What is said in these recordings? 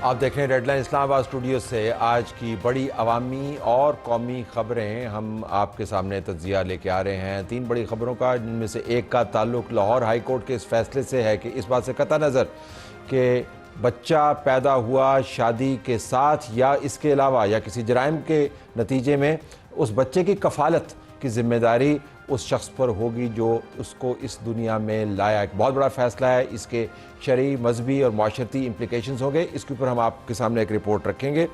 آپ دیکھ رہے ہیں ریڈ لائن اسلام آباد اسٹوڈیو سے آج کی بڑی عوامی اور قومی خبریں ہم آپ کے سامنے تجزیہ لے کے آ رہے ہیں۔ 3 بڑی خبروں کا، جن میں سے ایک کا تعلق لاہور ہائی کورٹ کے اس فیصلے سے ہے کہ اس بات سے قطع نظر کہ بچہ پیدا ہوا شادی کے ساتھ یا اس کے علاوہ یا کسی جرائم کے نتیجے میں، اس بچے کی کفالت کی ذمہ داری اس شخص پر ہوگی جو اس کو اس دنیا میں لایا۔ ایک بہت بڑا فیصلہ ہے، اس کے شرعی، مذہبی اور معاشرتی امپلیکیشنز ہوں گے۔ اس کے اوپر ہم آپ کے سامنے ایک رپورٹ رکھیں گے۔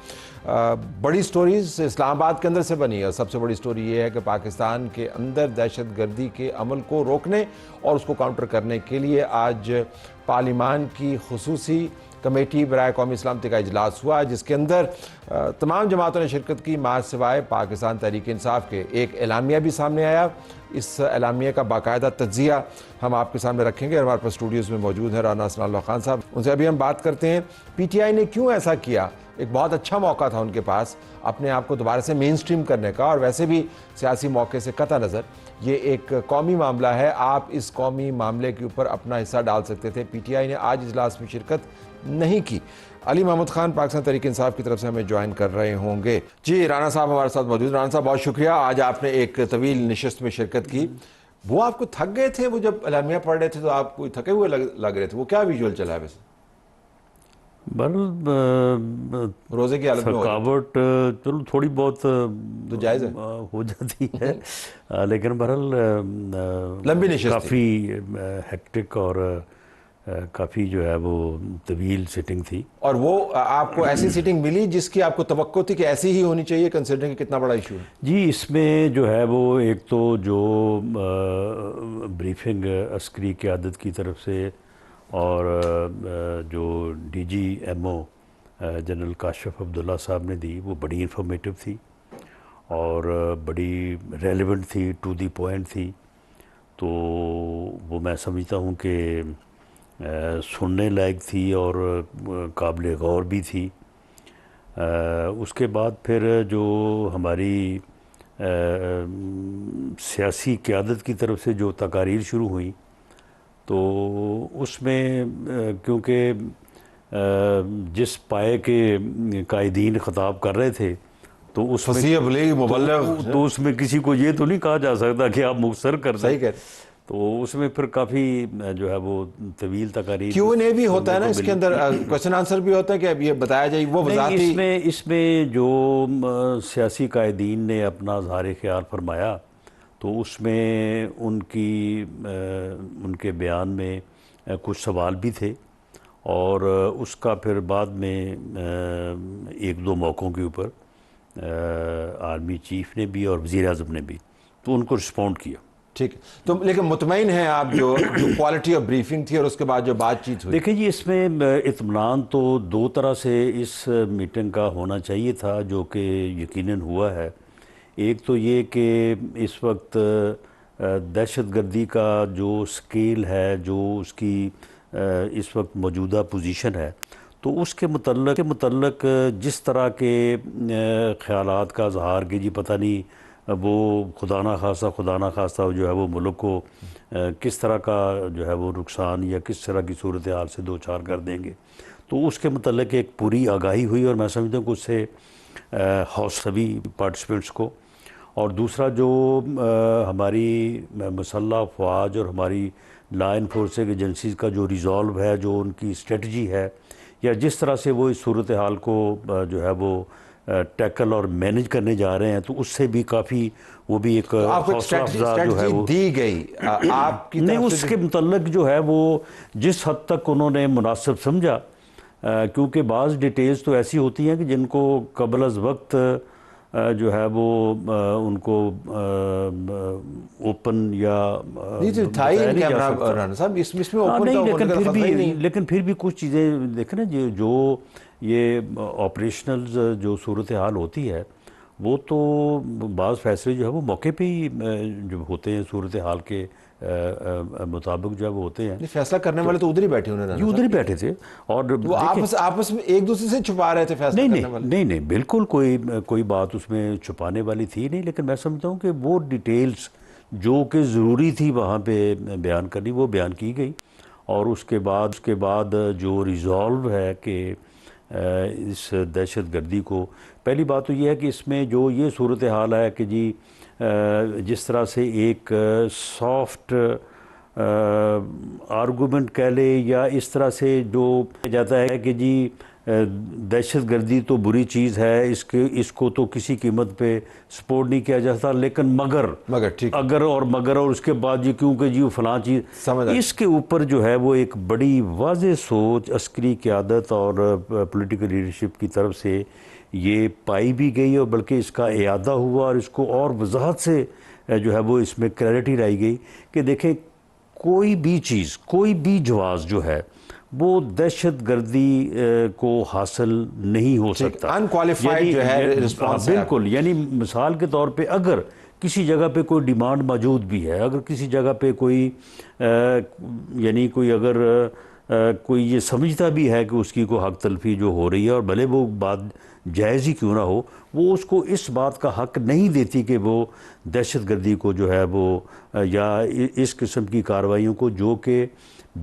بڑی سٹوریز اسلام آباد کے اندر سے بنی ہے، اور سب سے بڑی سٹوری یہ ہے کہ پاکستان کے اندر دہشت گردی کے عمل کو روکنے اور اس کو کاؤنٹر کرنے کے لیے آج پارلیمان کی خصوصی کمیٹی برائے قومی سلامتی کا اجلاس ہوا، جس کے اندر تمام جماعتوں نے شرکت کی مع سوائے پاکستان تحریک انصاف کے۔ ایک اعلامیہ بھی سامنے آیا، اس اعلامیہ کا باقاعدہ تجزیہ ہم آپ کے سامنے رکھیں گے۔ ہمارے پاس اسٹوڈیوز میں موجود ہیں رانا حسن اللہ خان صاحب، ان سے ابھی ہم بات کرتے ہیں پی ٹی آئی نے کیوں ایسا کیا۔ ایک بہت اچھا موقع تھا ان کے پاس اپنے آپ کو دوبارہ سے مین سٹریم کرنے کا، اور ویسے بھی سیاسی موقع سے قطع نظر یہ ایک قومی معاملہ ہے، آپ اس قومی معاملے کے اوپر اپنا حصہ ڈال سکتے تھے۔ پی ٹی آئی نے آج اجلاس میں شرکت نہیں کی۔ علی محمد خان پاکستان تحریک انصاف کی طرف سے ہمیں جوائن کر رہے ہوں گے۔ جی رانا صاحب ہمارے ساتھ موجود۔ رانا صاحب بہت شکریہ، آج آپ نے ایک طویل نشست میں شرکت کی۔ وہ آپ کو تھک گئے تھے، وہ جب اعلامیہ پڑھ رہے تھے تو آپ کو تھکے ہوئے لگ رہے تھے، وہ کیا ویژول چلا ہے ویسے؟ روزے کی حالت میں تھکاوٹ چلو تھوڑی بہت تو جائز ہے، ہو جاتی ہے، لیکن بہرحال لمبی نشست کافی ہیکٹک اور کافی جو ہے وہ طویل سیٹنگ تھی۔ اور وہ آپ کو ایسی سیٹنگ ملی جس کی آپ کو توقع تھی کہ ایسی ہی ہونی چاہیے، کنسیڈرنگ کہ کتنا بڑا ایشو ہے؟ جی، اس میں جو ہے وہ ایک تو جو بریفنگ عسکری قیادت کی طرف سے اور جو D G M O general Kashif Abdullah صاحب نے دی، وہ بڑی انفارمیٹو تھی اور بڑی ریلیونٹ تھی، ٹو دی پوائنٹ تھی۔ تو وہ میں سمجھتا ہوں کہ سننے لائق تھی اور قابل غور بھی تھی۔ اس کے بعد پھر جو ہماری سیاسی قیادت کی طرف سے جو تقاریر شروع ہوئیں، تو اس میں کیونکہ جس پائے کے قائدین خطاب کر رہے تھے تو اس فصیح بلیغ مبلغ، تو اس میں کسی کو یہ تو نہیں کہا جا سکتا کہ آپ مختصر کر دیں۔ صحیح کہہ رہے ہیں۔ تو اس میں پھر کافی جو ہے وہ طویل تقاریر کیو این اے بھی ہوتا ہے نا اس کے اندر، کوشچن آنسر بھی ہوتا ہے کہ اب یہ بتایا جائے وہ وضاحتی۔ اس میں جو سیاسی قائدین نے اپنا اظہار خیال فرمایا تو اس میں ان کے بیان میں کچھ سوال بھی تھے، اور اس کا پھر بعد میں ایک دو موقعوں کے اوپر آرمی چیف نے بھی اور وزیر اعظم نے بھی تو ان کو رسپونڈ کیا۔ ٹھیک ہے، تو لیکن مطمئن ہیں آپ جو کوالٹی آف بریفنگ تھی اور اس کے بعد جو بات چیت ہوئی؟ دیکھیں جی، اس میں اطمینان تو دو طرح سے اس میٹنگ کا ہونا چاہیے تھا، جو کہ یقیناً ہوا ہے۔ ایک تو یہ کہ اس وقت دہشت گردی کا جو سکیل ہے، جو اس کی اس وقت موجودہ پوزیشن ہے، تو اس کے متعلق جس طرح کے خیالات کا اظہار کہ جی پتہ نہیں وہ خدا نخواستہ جو ہے وہ ملک کو کس طرح کا جو ہے وہ نقصان یا کس طرح کی صورتحال سے دوچار کر دیں گے، تو اس کے متعلق ایک پوری آگاہی ہوئی، اور میں سمجھتا ہوں کہ اس سے حوصلہ پارٹیسپینٹس کو۔ اور دوسرا جو ہماری مسلح افواج اور ہماری لا انفورسنگ ایجنسیز کا جو ریزالو ہے، جو ان کی اسٹریٹجی ہے، یا جس طرح سے وہ اس صورتحال کو جو ہے وہ ٹیکل اور مینج کرنے جا رہے ہیں، تو اس سے بھی کافی وہ بھی ایک حوصلہ افزا جو ہے وہ دی گئی آپ کی نہیں، طرف اس سے؟ کے متعلق جو ہے وہ جس حد تک انہوں نے مناسب سمجھا، کیونکہ بعض ڈیٹیلز تو ایسی ہوتی ہیں کہ جن کو قبل از وقت جو ہے وہ ان کو اوپن یا تھا ہی نہیں کیمرہ رانا صاحب، اس میں اوپن کا لیکن خطرہ ہی نہیں۔ لیکن پھر بھی کچھ چیزیں دیکھیں نا، جو یہ آپریشنلز جو صورتحال ہوتی ہے، وہ تو بعض فیصلے جو ہے وہ موقع پہ ہی جو ہوتے ہیں صورتحال کے مطابق جو ہے وہ ہوتے ہیں۔ فیصلہ کرنے والے تو ادھر ہی بیٹھے ہونے، ادھر ہی بیٹھے تھے، اور وہ آپس میں ایک دوسرے سے چھپا رہے تھے فیصلہ کرنے والے؟ نہیں، بالکل کوئی بات اس میں چھپانے والی تھی نہیں، لیکن میں سمجھتا ہوں کہ وہ ڈیٹیلز جو کہ ضروری تھی وہاں پہ بیان کرنی، وہ بیان کی گئی۔ اور اس کے بعد جو ریزالو ہے کہ اس دہشت گردی کو. پہلی بات تو یہ ہے کہ اس میں جو یہ صورتحال ہے کہ جی جس طرح سے ایک سافٹ آرگومنٹ کہہ لے یا اس طرح سے جو جاتا ہے کہ جی دہشت گردی تو بری چیز ہے, اس کو تو کسی قیمت پہ سپورٹ نہیں کیا جاتا, لیکن مگر ٹھیک اگر اور اس کے بعد جی کیونکہ جی فلاں چیز, اس کے اوپر جو ہے وہ ایک بڑی واضح سوچ عسکری قیادت اور پولیٹیکل لیڈرشپ کی طرف سے یہ پائی بھی گئی, اور بلکہ اس کا اعادہ ہوا اور اس کو اور وضاحت سے جو ہے وہ اس میں کلیئرٹی لائی گئی کہ دیکھیں کوئی بھی چیز, کوئی بھی جواز جو ہے وہ دہشت گردی کو حاصل نہیں ہو سکتا, انکوالیفائڈ جو ہے رسپانس. بالکل, یعنی مثال کے طور پہ اگر کسی جگہ پہ کوئی ڈیمانڈ موجود بھی ہے, اگر کسی جگہ پہ کوئی یعنی کوئی اگر کوئی یہ سمجھتا بھی ہے کہ اس کی کوئی حق تلفی جو ہو رہی ہے, اور بھلے وہ بات جائز ہی کیوں نہ ہو, وہ اس کو اس بات کا حق نہیں دیتی کہ وہ دہشت گردی کو جو ہے وہ یا اس قسم کی کارروائیوں کو جو کہ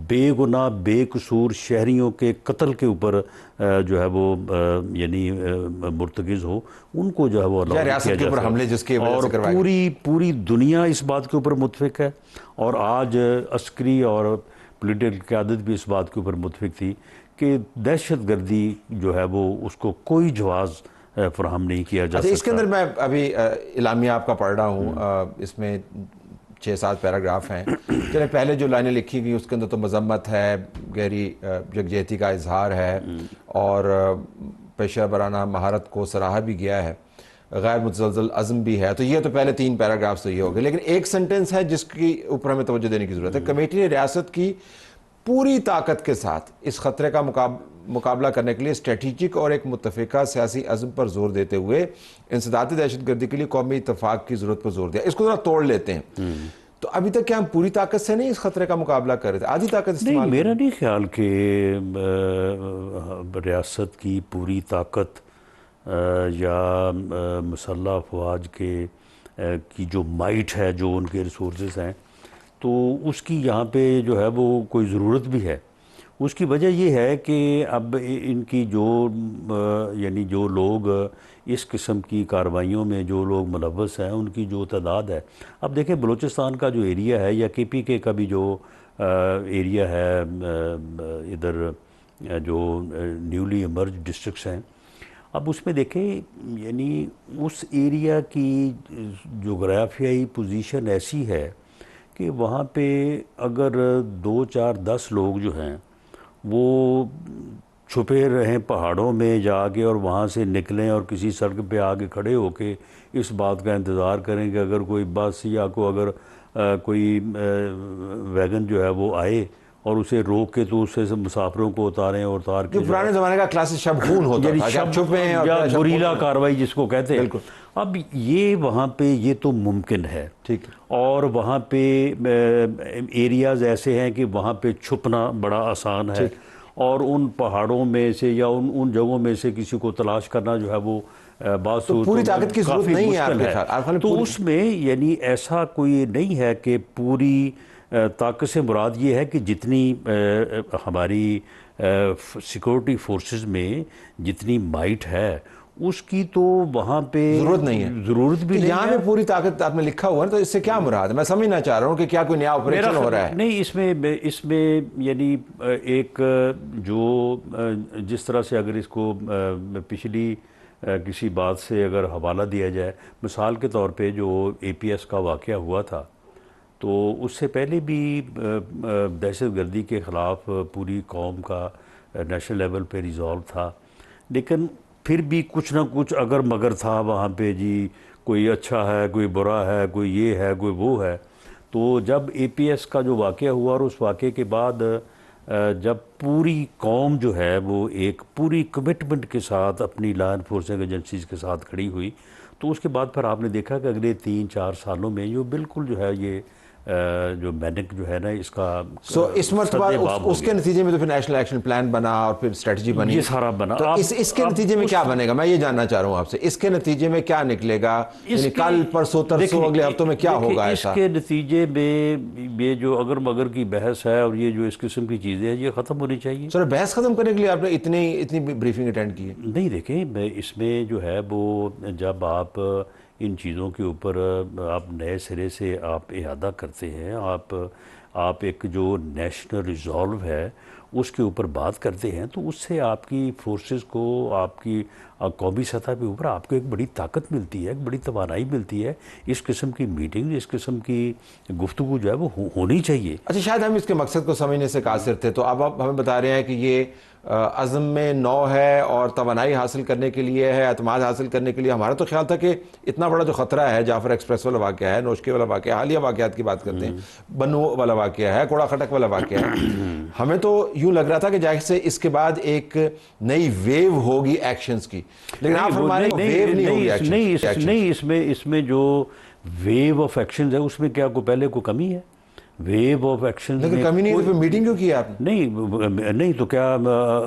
بے گناہ بے قصور شہریوں کے قتل کے اوپر جو ہے وہ یعنی مرتکز ہو, ان کو جو ہے وہ ریاست کے اوپر حملے جس کی وجہ سے کروائی. اور پوری دنیا اس بات کے اوپر متفق ہے, اور آج عسکری اور پولیٹیکل قیادت بھی اس بات کے اوپر متفق تھی کہ دہشت گردی جو ہے وہ اس کو کوئی جواز فراہم نہیں کیا جا سکتا. اس کے اندر میں ابھی اعلامیہ آپ کا پڑھ رہا ہوں, اس میں 6-7 پیراگراف ہیں. چلے پہلے جو لائنیں لکھی گئی اس کے اندر تو مذمت ہے, گہری یکجہتی کا اظہار ہے, اور پیشہ ورانہ مہارت کو سراہا بھی گیا ہے, غیر متزلزل عزم بھی ہے. تو یہ تو پہلے 3 پیراگرافز تو یہ ہو گئے, لیکن ایک سنٹنس ہے جس کی اوپر ہمیں توجہ دینے کی ضرورت ہے. کمیٹی نے ریاست کی پوری طاقت کے ساتھ اس خطرے کا مقابلہ کرنے کے لیے اسٹریٹجک اور ایک متفقہ سیاسی عزم پر زور دیتے ہوئے انسدادی دہشت گردی کے لیے قومی اتفاق کی ضرورت پر زور دیا. اس کو ذرا توڑ لیتے ہیں. تو ابھی تک کیا ہم پوری طاقت سے نہیں اس خطرے کا مقابلہ کر رہے تھے, آدھی طاقت استعمال؟ نہیں, میرا نہیں خیال کہ ریاست کی پوری طاقت یا مسلح افواج کی جو مائٹ ہے, جو ان کے ریسورسز ہیں, تو اس کی یہاں پہ جو ہے وہ کوئی ضرورت بھی ہے. اس کی وجہ یہ ہے کہ اب ان کی یعنی جو لوگ اس قسم کی کارروائیوں میں جو لوگ ملوث ہیں ان کی جو تعداد ہے, اب دیکھیں بلوچستان کا جو ایریا ہے یا کے پی کے کا بھی جو ایریا ہے, ادھر جو نیولی ایمرج ڈسٹرکٹس ہیں, اب اس میں دیکھیں یعنی اس ایریا کی جغرافیائی پوزیشن ایسی ہے کہ وہاں پہ اگر 2-4-10 لوگ جو ہیں وہ چھپے رہیں پہاڑوں میں جا کے اور وہاں سے نکلیں اور کسی سڑک پہ آگے کھڑے ہو کے اس بات کا انتظار کریں کہ اگر کوئی بس یا اگر کوئی ویگن جو ہے وہ آئے اور اسے روک کے تو اسے مسافروں کو اتاریں اور اتار کے, جو پرانے زمانے کا کلاسک شب خون ہوتا تھا, شب چھپے یا گوریلا کاروائی جس کو کہتے ہیں. اب یہ وہاں پہ یہ تو ممکن ہے, ٹھیک, اور وہاں پہ ایریاز ایسے ہیں کہ وہاں پہ چھپنا بڑا آسان ہے, اور ان پہاڑوں میں سے یا ان جگہوں میں سے کسی کو تلاش کرنا جو ہے وہ بات پوری طاقت کی ضرورت نہیں ہے. تو اس میں یعنی ایسا کوئی نہیں ہے کہ پوری طاقت سے مراد یہ ہے کہ جتنی ہماری سیکورٹی فورسز میں جتنی مائٹ ہے اس کی تو وہاں پہ ضرورت نہیں ہے, ضرورت بھی نہیں ہے. یہاں پہ پوری طاقت آپ نے لکھا ہوا ہے, تو اس سے کیا مراد ہے؟ میں سمجھنا چاہ رہا ہوں کہ کیا کوئی نیا آپریشن ہو رہا ہے؟ نہیں, اس میں یعنی ایک جو جس طرح سے اگر اس کو پچھلی کسی بات سے اگر حوالہ دیا جائے, مثال کے طور پہ جو اے پی ایس کا واقعہ ہوا تھا تو اس سے پہلے بھی دہشت گردی کے خلاف پوری قوم کا نیشنل لیول پہ ریزالو تھا, لیکن پھر بھی کچھ نہ کچھ اگر مگر تھا وہاں پہ, جی کوئی اچھا ہے کوئی برا ہے کوئی یہ ہے کوئی وہ ہے. تو جب اے پی ایس کا جو واقعہ ہوا اور اس واقعے کے بعد جب پوری قوم جو ہے وہ ایک پوری کمٹمنٹ کے ساتھ اپنی لا انفورسنگ ایجنسیز کے ساتھ کھڑی ہوئی, تو اس کے بعد پھر آپ نے دیکھا کہ اگلے 3-4 سالوں میں یہ بالکل جو ہے یہ جو مینک جو ہے نا اس کا سو اس مرتبہ سد باب ہو اس کے گیا۔ نتیجے میں تو پھر نیشنل ایکشن پلان بنا اور پھر اسٹریٹجی بنی، یہ سارا بنا۔ تو اس کے نتیجے میں کیا بنے گا؟ میں یہ جاننا چاہ رہا ہوں آپ سے، اس کے نتیجے میں کیا نکلے گا؟ یعنی کل پرسوں ترسوں اگلے ہفتوں میں کیا ہوگا ایسا؟ اس کے نتیجے میں یہ جو اگر مگر کی بحث ہے اور یہ جو اس قسم کی چیزیں ہیں یہ ختم ہونی چاہیے۔ سر بحث ختم کرنے کے لیے آپ نے اتنی بریفنگ اٹینڈ کی ہے؟ نہیں دیکھیں، اس میں جو ہے وہ جب آپ ان چیزوں کے اوپر آپ نئے سرے سے آپ اعادہ کرتے ہیں، آپ ایک جو نیشنل ریزالو ہے اس کے اوپر بات کرتے ہیں، تو اس سے آپ کی فورسز کو، آپ کی قومی سطح پہ اوپر آپ کو ایک بڑی طاقت ملتی ہے، ایک بڑی توانائی ملتی ہے۔ اس قسم کی میٹنگ، اس قسم کی گفتگو جو ہے وہ ہونی چاہیے۔ اچھا، شاید ہم اس کے مقصد کو سمجھنے سے قاصر تھے، تو اب آپ ہمیں بتا رہے ہیں کہ یہ عزم میں نو ہے اور توانائی حاصل کرنے کے لیے ہے، اعتماد حاصل کرنے کے لیے۔ ہمارا تو خیال تھا کہ اتنا بڑا جو خطرہ ہے، جعفر ایکسپریس والا واقعہ ہے، نوشکی والا واقعہ ہے، حالیہ واقعات کی بات کرتے ہیں، بنو والا واقعہ ہے، کوڑا کھٹک والا واقعہ ہے، ہمیں تو یوں لگ رہا تھا کہ جیسے اس کے بعد ایک نئی ویو ہوگی ایکشنز کی، لیکن آپ فرما رہے ہیں ویو نہیں ہوگی ایکشنز۔ نہیں، اس میں جو ویو آف ایکشنز ہے اس میں کیا کوئی پہلے کوئی کمی ہے؟ ویو آف ایکشن لیکن کمی نہیں ہے تو پھر میٹنگ کیوں کی آپ نے؟ نہیں تو کیا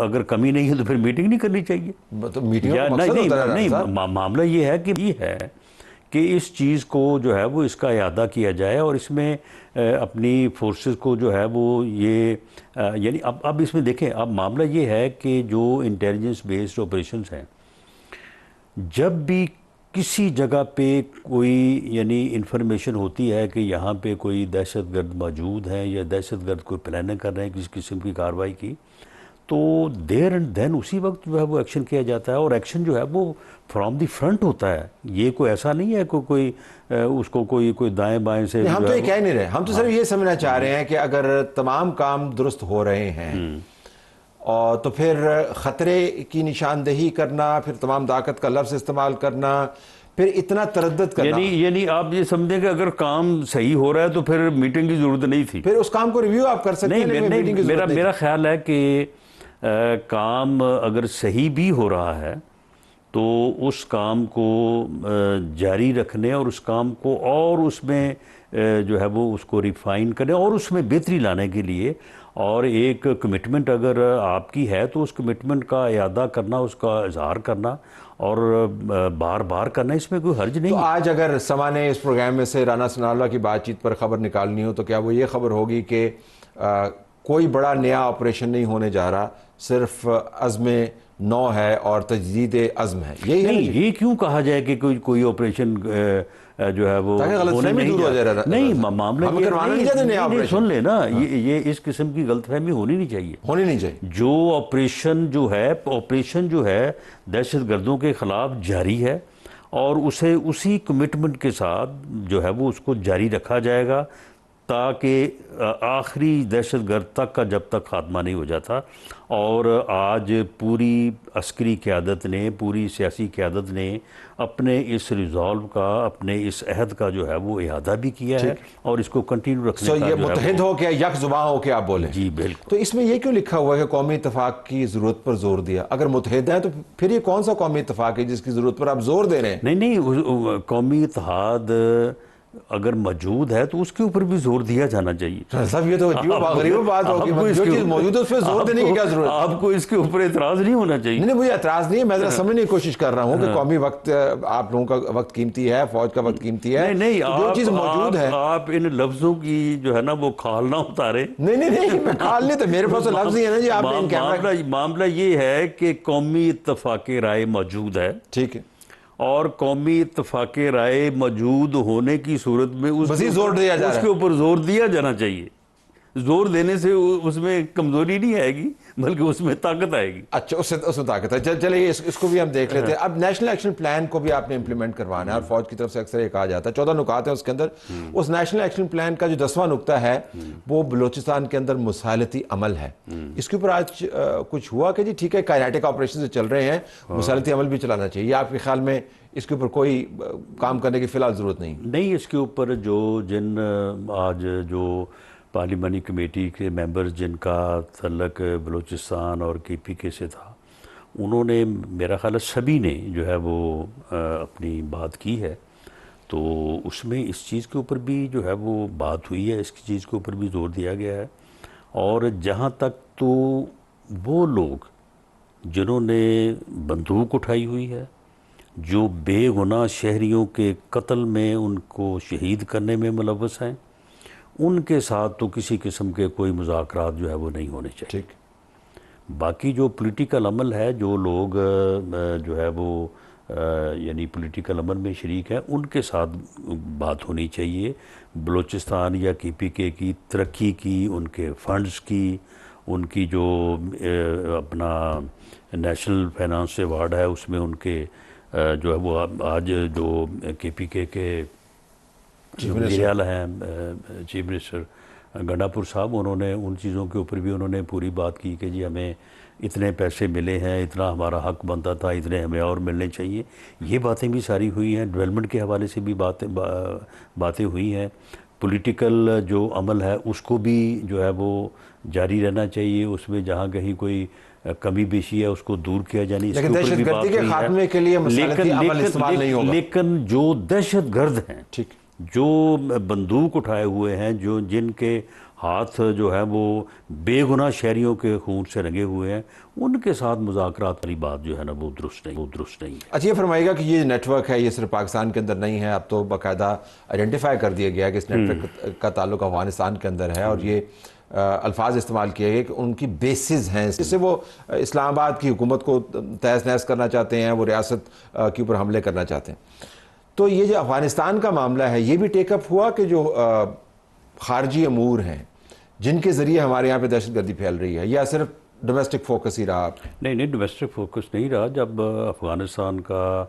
اگر کمی نہیں ہے تو پھر میٹنگ نہیں کرنی چاہیے؟ تو میٹنگ کا مقصد ہوتا ہے نہیں، معاملہ یہ ہے کہ اس چیز کو جو ہے وہ اس کا اعادہ کیا جائے اور اس میں اپنی فورسز کو جو ہے وہ یہ یعنی اب اس میں دیکھیں، اب معاملہ یہ ہے کہ جو انٹیلیجنس بیسڈ آپریشنز ہیں، جب بھی کسی جگہ پہ کوئی یعنی انفارمیشن ہوتی ہے کہ یہاں پہ کوئی دہشت گرد موجود ہیں یا دہشت گرد کوئی پلاننگ کر رہے ہیں کسی قسم کی کارروائی کی، تو دیر اینڈ دین اسی وقت جو ہے وہ ایکشن کیا جاتا ہے، اور ایکشن جو ہے وہ فرام دی فرنٹ ہوتا ہے۔ یہ کوئی ایسا نہیں ہے کوئی اس کو کوئی دائیں بائیں سے۔ ہم تو یہ کہہ نہیں رہے، ہم تو صرف یہ سمجھنا چاہ رہے ہیں کہ اگر تمام کام درست ہو رہے ہیں اور تو پھر خطرے کی نشاندہی کرنا، پھر تمام طاقت کا لفظ استعمال کرنا، پھر اتنا تردد کرنا، یعنی آپ یہ سمجھیں کہ اگر کام صحیح ہو رہا ہے تو پھر میٹنگ کی ضرورت نہیں تھی، پھر اس کام کو ریویو آپ کر سکتے ہیں، لیکن میٹنگ کی ضرورت نہیں۔ میرا خیال ہے کہ کام اگر صحیح بھی ہو رہا ہے تو اس کام کو جاری رکھنے اور اس کام کو اور اس میں جو ہے وہ اس کو ریفائن کرنے اور اس میں بہتری لانے کے لیے، اور ایک کمٹمنٹ اگر آپ کی ہے تو اس کمٹمنٹ کا اعادہ کرنا، اس کا اظہار کرنا اور بار بار کرنا، اس میں کوئی حرج نہیں تو ہے۔ آج اگر سما نے اس پروگرام میں سے رانا ثناءاللہ کی بات چیت پر خبر نکالنی ہو تو کیا وہ یہ خبر ہوگی کہ کوئی بڑا نیا آپریشن نہیں ہونے جا رہا، صرف عزم نو ہے اور تجدید عزم ہے؟ یہی ہے نہیں، یہ کیوں کہا جائے کہ کوئی آپریشن جو ہے وہ تاکہ غلط فہمی دور ہو جائے رہا، نہیں، معاملہ ہم کروانا نہیں چاہتے نیا نہیں، آپریشن، سن لے نا، یہ اس قسم کی غلط فہمی ہونی نہیں چاہیے۔ ہونی نہیں چاہیے۔ جو آپریشن جو ہے دہشت گردوں کے خلاف جاری ہے اور اسے اسی کمٹمنٹ کے ساتھ جو ہے وہ اس کو جاری رکھا جائے گا تاکہ آخری دہشت گرد تک کا جب تک خاتمہ نہیں ہو جاتا۔ اور آج پوری عسکری قیادت نے، پوری سیاسی قیادت نے اپنے اس ریزالو کا، اپنے اس عہد کا جو ہے وہ اعادہ بھی کیا ہے اور اس کو کنٹینیو رکھنے کا یہ جو ہے متحد ہو کے، یک زباں ہو کے آپ بولیں۔ جی بالکل۔ تو اس میں یہ کیوں لکھا ہوا ہے کہ قومی اتفاق کی ضرورت پر زور دیا؟ اگر متحد ہیں تو پھر یہ کون سا قومی اتفاق ہے جس کی ضرورت پر آپ زور دے رہے ہیں؟ نہیں، قومی اتحاد اگر موجود ہے تو اس کے اوپر بھی زور دیا جانا چاہیے۔ صاحب یہ تو غریب بات ہوگی، جو چیز موجود ہے اس پہ زور دینے کی کیا ضرورت ہے؟ آپ کو اس کے اوپر اعتراض نہیں ہونا چاہیے۔ نہیں، مجھے اعتراض نہیں ہے، میں ذرا سمجھنے کی کوشش کر رہا ہوں کہ قومی وقت، آپ لوگوں کا وقت قیمتی ہے، فوج کا وقت قیمتی ہے، نہیں، جو چیز موجود ہے۔ آپ ان لفظوں کی جو ہے نا وہ کھال نہ اتارے۔ نہیں، میں کھال نہیں، تو میرے پاس تو لفظ ہی ہے نا جی، آپ نے ان کیمرہ۔ معاملہ یہ ہے کہ قومی اتفاق رائے موجود ہے، ٹھیک ہے، اور قومی اتفاق رائے موجود ہونے کی صورت میں مزید زور دیا جا رہا ہے، اس کے اوپر زور دیا جانا چاہیے۔ زور دینے سے اس میں کمزوری نہیں آئے گی بلکہ اس میں طاقت آئے گی۔ اچھا، اس میں طاقت ہے۔ چلیے اس کو بھی ہم دیکھ لیتے ہیں۔ اب نیشنل ایکشن پلان کو بھی آپ نے امپلیمنٹ کروانا ہے، اور فوج کی طرف سے اکثر یہ کہا جاتا ہے 14 نکات ہیں اس کے اندر۔ اس نیشنل ایکشن پلان کا جو 10واں نکتہ ہے وہ بلوچستان کے اندر مسالتی عمل ہے۔ اس کے اوپر آج کچھ ہوا کہ جی ٹھیک ہے، کائنیٹک آپریشن سے چل رہے ہیں، مسالتی عمل بھی چلانا چاہیے، آپ کے خیال میں اس کے اوپر کوئی کام کرنے کی فی الحال ضرورت نہیں؟ اس کے اوپر جن آج جو پارلیمانی کمیٹی کے ممبرز جن کا تعلق بلوچستان اور KPK سے تھا، انہوں نے، میرا خیال ہے سبھی نے جو ہے وہ اپنی بات کی ہے، تو اس میں اس چیز کے اوپر بھی جو ہے وہ بات ہوئی ہے، اس کی چیز کے اوپر بھی زور دیا گیا ہے. اور جہاں تک تو وہ لوگ جنہوں نے بندوق اٹھائی ہوئی ہے، جو بے گناہ شہریوں کے قتل میں ان کو شہید کرنے میں ملوث ہیں، ان کے ساتھ تو کسی قسم کے کوئی مذاکرات جو ہے وہ نہیں ہونے چاہیے. ٹھیک. باقی جو پولیٹیکل عمل ہے، جو لوگ جو ہے وہ یعنی پولیٹیکل عمل میں شریک ہیں، ان کے ساتھ بات ہونی چاہیے. بلوچستان یا KPK کی ترقی کی، ان کے فنڈز کی، ان کی جو اپنا نیشنل فائنانس ایوارڈ ہے اس میں ان کے جو ہے وہ آج جو KPK کے وزیر اعلیٰ ہیں چیف منسٹر گنڈا پور صاحب، انہوں نے ان چیزوں کے اوپر بھی انہوں نے پوری بات کی کہ جی ہمیں اتنے پیسے ملے ہیں، اتنا ہمارا حق بنتا تھا، اتنے ہمیں اور ملنے چاہیے. یہ باتیں بھی ساری ہوئی ہیں. ڈیولپمنٹ کے حوالے سے بھی باتیں ہوئی ہیں. پولیٹیکل جو عمل ہے اس کو بھی جو ہے وہ جاری رہنا چاہیے. اس میں جہاں کہیں کوئی کمی بیشی ہے اس کو دور کیا جانے، اس کے اوپر بھی بات ہوئی ہے. کے خاتمے کے لیے مصالحتی عمل استعمال نہیں ہوگا. لیکن جو دہشت گرد ہیں، ٹھیک، جو بندوق اٹھائے ہوئے ہیں، جن کے ہاتھ جو ہے وہ بے گناہ شہریوں کے خون سے رنگے ہوئے ہیں، ان کے ساتھ مذاکرات والی بات جو ہے نا وہ درست نہیں ہے. اچھا یہ فرمائیے گا کہ یہ نیٹ ورک ہے، یہ صرف پاکستان کے اندر نہیں ہے، اب تو باقاعدہ آئیڈینٹیفائی کر دیا گیا کہ اس نیٹ ورک کا تعلق افغانستان کے اندر ہے، اور یہ الفاظ استعمال کیے گئے کہ ان کی بیسز ہیں، جس سے وہ اسلام آباد کی حکومت کو تہس نہس کرنا چاہتے ہیں، وہ ریاست کے اوپر حملے کرنا چاہتے ہیں. تو یہ جو افغانستان کا معاملہ ہے یہ بھی ٹیک اپ ہوا کہ جو خارجی امور ہیں جن کے ذریعے ہمارے یہاں پہ دہشت گردی پھیل رہی ہے، یا صرف ڈومیسٹک فوکس ہی رہا؟ نہیں ڈومیسٹک فوکس نہیں رہا. جب افغانستان کا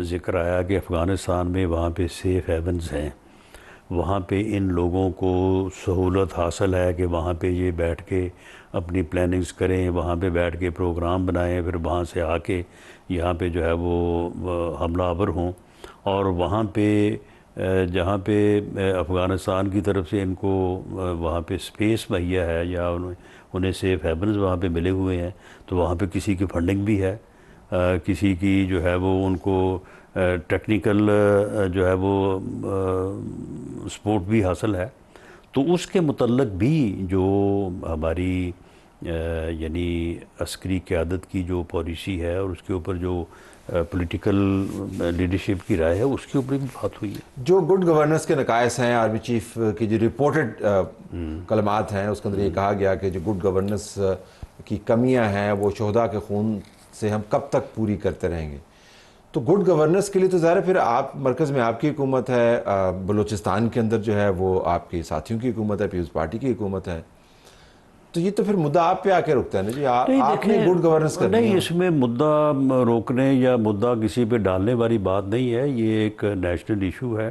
ذکر آیا کہ افغانستان میں وہاں پہ سیف ہیونز ہیں، وہاں پہ ان لوگوں کو سہولت حاصل ہے کہ وہاں پہ یہ بیٹھ کے اپنی پلاننگز کریں، وہاں پہ بیٹھ کے پروگرام بنائیں، پھر وہاں سے آ کے یہاں پہ جو ہے وہ حملہ آور ہوں، اور وہاں پہ جہاں پہ افغانستان کی طرف سے ان کو وہاں پہ سپیس مہیا ہے یا انہیں سیف ہیونز وہاں پہ ملے ہوئے ہیں، تو وہاں پہ کسی کی فنڈنگ بھی ہے، کسی کی جو ہے وہ ان کو ٹیکنیکل جو ہے وہ سپورٹ بھی حاصل ہے. تو اس کے متعلق بھی جو ہماری یعنی عسکری قیادت کی جو پالیسی ہے اور اس کے اوپر جو پولیٹیکل لیڈرشپ کی رائے ہے، اس کے اوپر بھی بات ہوئی ہے. جو گڈ گورننس کے نقائص ہیں، آرمی چیف کی جو ریپورٹڈ کلمات ہیں اس کے اندر یہ کہا گیا کہ جو گڈ گورننس کی کمیاں ہیں وہ شہداء کے خون سے ہم کب تک پوری کرتے رہیں گے. تو گڈ گورننس کے لیے تو ظاہر ہے پھر آپ مرکز میں آپ کی حکومت ہے، بلوچستان کے اندر جو ہے وہ آپ کے ساتھیوں کی حکومت ہے، پیپلز پارٹی کی حکومت ہے. تو یہ تو پھر مدعا آپ پہ آ کے رکتا ہے نا جی، آپ نے گڈ گورننس کرنی ہے. نہیں، اس میں مدعا روکنے یا مدعا کسی پہ ڈالنے والی بات نہیں ہے. یہ ایک نیشنل ایشو ہے.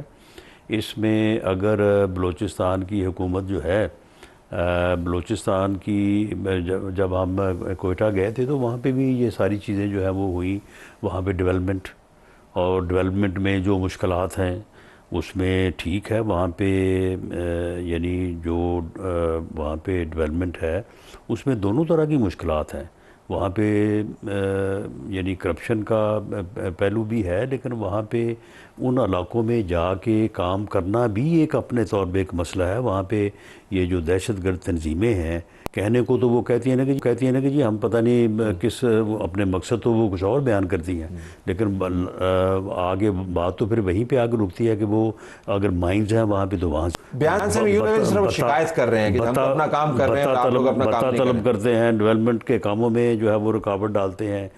اس میں اگر بلوچستان کی حکومت جو ہے، بلوچستان کی جب ہم کوئٹہ گئے تھے تو وہاں پہ بھی یہ ساری چیزیں جو ہے وہ ہوئی. وہاں پہ ڈیولپمنٹ اور ڈیولپمنٹ میں جو مشکلات ہیں اس میں ٹھیک ہے، وہاں پہ یعنی جو وہاں پہ ڈیولپمنٹ ہے اس میں دونوں طرح کی مشکلات ہیں. وہاں پہ یعنی کرپشن کا پہلو بھی ہے، لیکن وہاں پہ ان علاقوں میں جا کے کام کرنا بھی ایک اپنے طور پہ ایک مسئلہ ہے. وہاں پہ یہ جو دہشت گرد تنظیمیں ہیں، کہنے کو تو وہ کہتی ہیں نا کہ جی ہم پتہ نہیں کس اپنے مقصد تو وہ کچھ اور بیان کرتی ہیں، لیکن آگے بات تو پھر وہیں پہ آگے رکتی ہے کہ وہ اگر مائنز ہیں وہاں پہ تو وہاں بیان سے صرف شکایت کر رہے ہیں کہ ہم اپنا کام کر رہے ہیں، آپ لوگ اپنا کام نہیں کر رہے. طلب کرتے ہیں، ڈیولپمنٹ کے کاموں میں جو ہے وہ رکاوٹ ڈالتے ہیں.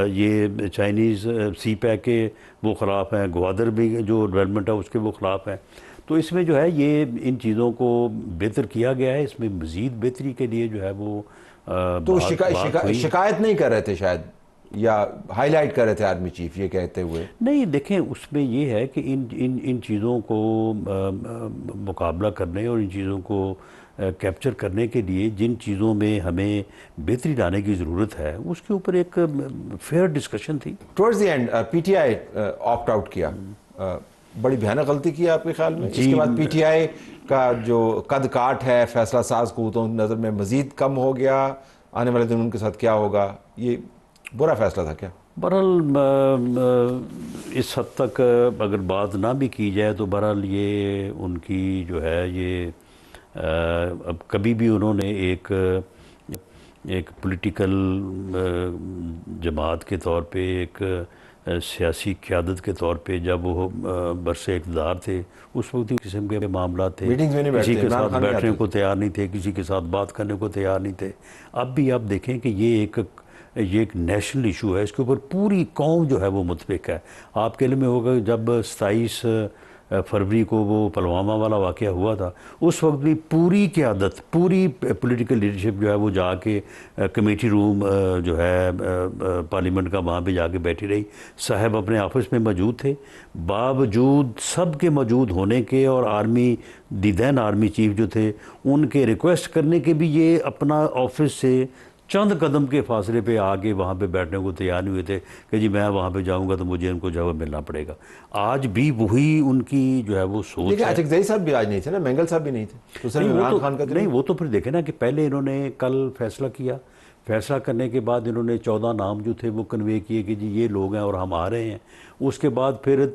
یہ چائنیز سی پیک کے وہ خلاف ہیں، گوادر بھی جو ڈیولپمنٹ ہے اس کے وہ خلاف ہیں. تو اس میں جو ہے یہ ان چیزوں کو بہتر کیا گیا ہے. اس میں مزید بہتری کے لیے جو ہے وہ تو شکایت نہیں کر رہے تھے شاید، یا ہائی لائٹ کر رہے تھے آرمی چیف یہ کہتے ہوئے؟ نہیں، دیکھیں اس میں یہ ہے کہ ان چیزوں کو مقابلہ کرنے اور ان چیزوں کو کیپچر کرنے کے لیے جن چیزوں میں ہمیں بہتری لانے کی ضرورت ہے اس کے اوپر ایک فیئر ڈسکشن تھی. Towards the and P T I opt out کیا، بڑی بھیانک غلطی کی آپ کے خیال میں؟ اس کے بعد پی ٹی آئی کا جو قد کاٹ ہے فیصلہ ساز قوتوں کی نظر میں مزید کم ہو گیا. آنے والے دن ان کے ساتھ کیا ہوگا؟ یہ برا فیصلہ تھا کیا؟ بہرحال اس حد تک اگر بات نہ بھی کی جائے تو بہرحال یہ ان کی جو ہے یہ اب کبھی بھی انہوں نے ایک پولیٹیکل جماعت کے طور پہ، ایک سیاسی قیادت کے طور پہ جب وہ برسِ اقتدار تھے، اس وقت ہی قسم کے معاملات تھے، میٹنگز میں نہیں بیٹھتے، کسی کے عمران ساتھ خان نہیں بیٹھنے آتے کو تیار نہیں تھے، کسی کے ساتھ بات کرنے کو تیار نہیں تھے۔ اب بھی آپ دیکھیں کہ یہ ایک نیشنل ایشو ہے، اس کے اوپر پوری قوم جو ہے وہ متفق ہے۔ آپ کے علم میں ہوگا جب 27 فروری کو وہ پلوامہ والا واقعہ ہوا تھا، اس وقت بھی پوری قیادت، پوری پولیٹیکل لیڈرشپ جو ہے وہ جا کے کمیٹی روم جو ہے پارلیمنٹ کا، وہاں پہ جا کے بیٹھی رہی۔ صاحب اپنے آفس میں موجود تھے، باوجود سب کے موجود ہونے کے اور آرمی دین آرمی چیف جو تھے ان کے ریکویسٹ کرنے کے بھی یہ اپنا آفس سے چند قدم کے فاصلے پہ آگے وہاں پہ بیٹھنے کو تیار نہیں ہوئے تھے کہ جی میں وہاں پہ جاؤں گا تو مجھے ان کو جو ہے ملنا پڑے گا۔ آج بھی وہی ان کی جو ہے وہ سوچ لیکن ہے۔ اچکزئی صاحب بھی آج نہیں تھے نا، مینگل صاحب بھی نہیں تھے، تو صرف عمران خان کا دن۔ نہیں، وہ تو پھر دیکھیں نا کہ پہلے انہوں نے کل فیصلہ کیا، فیصلہ کرنے کے بعد انہوں نے 14 نام جو تھے وہ کنوے کیے کہ جی یہ لوگ ہیں اور ہم آ رہے ہیں۔ اس کے بعد پھر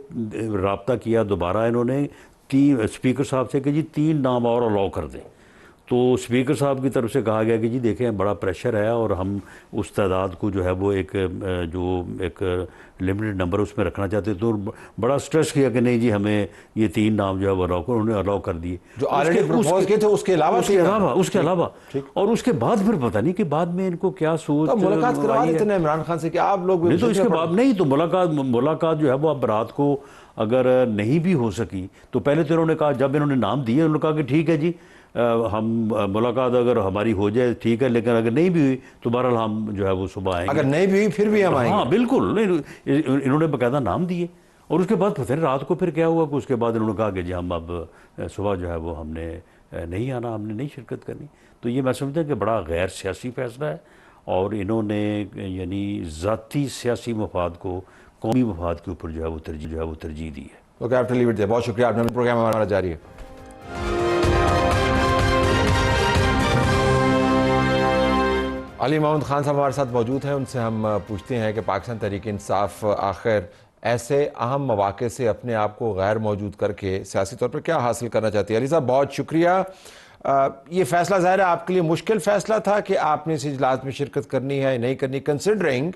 رابطہ کیا دوبارہ انہوں نے اسپیکر صاحب سے کہ جی 3 نام اور الاؤ کر دیں۔ تو اسپیکر صاحب کی طرف سے کہا گیا کہ جی دیکھیں بڑا پریشر ہے اور ہم اس تعداد کو جو ہے وہ ایک لمیٹڈ نمبر اس میں رکھنا چاہتے، تو بڑا سٹریس کیا کہ نہیں جی ہمیں یہ 3 نام جو ہے وہ انہوں نے الاؤ کر دیے جو آلریڈی پروپوز کیے تھے اس کے علاوہ اس کے علاوہ اور اس کے بعد پھر پتہ نہیں کہ بعد میں ان کو کیا سوچ ملاقات کروا دیتے ہیں عمران خان سے کہ آپ لوگ نہیں، تو اس کے بعد نہیں تو ملاقات جو ہے وہ اب رات کو اگر نہیں بھی ہو سکی تو پہلے تو انہوں نے کہا، جب انہوں نے نام دیے انہوں نے کہا کہ ٹھیک ہے جی ہم ملاقات اگر ہماری ہو جائے ٹھیک ہے، لیکن اگر نہیں بھی ہوئی تو بہرحال ہم جو ہے وہ صبح آئیں گے۔ اگر نہیں بھی ہوئی پھر بھی ہم آئیں گے۔ ہاں بالکل، نہیں انہوں نے باقاعدہ نام دیے اور اس کے بعد پتہ نہیں رات کو پھر کیا ہوا کہ اس کے بعد انہوں نے کہا کہ جی ہم اب صبح جو ہے وہ ہم نے نہیں آنا، ہم نے نہیں شرکت کرنی۔ تو یہ میں سمجھتا ہوں کہ بڑا غیر سیاسی فیصلہ ہے اور انہوں نے یعنی ذاتی سیاسی مفاد کو قومی مفاد کے اوپر جو ہے وہ ترجیح دی ہے۔ اوکے، آپ لیو اٹ دیر، بہت شکریہ، آپ نے پروگرام ہمارا جاری ہے۔ علی محمد خان صاحب ہمارے ساتھ موجود ہیں، ان سے ہم پوچھتے ہیں کہ پاکستان تحریک انصاف آخر ایسے اہم مواقع سے اپنے آپ کو غیر موجود کر کے سیاسی طور پر کیا حاصل کرنا چاہتی ہے؟ علی صاحب بہت شکریہ۔ یہ فیصلہ ظاہر ہے آپ کے لیے مشکل فیصلہ تھا کہ آپ نے اس اجلاس میں شرکت کرنی ہے نہیں کرنی، کنسیڈرنگ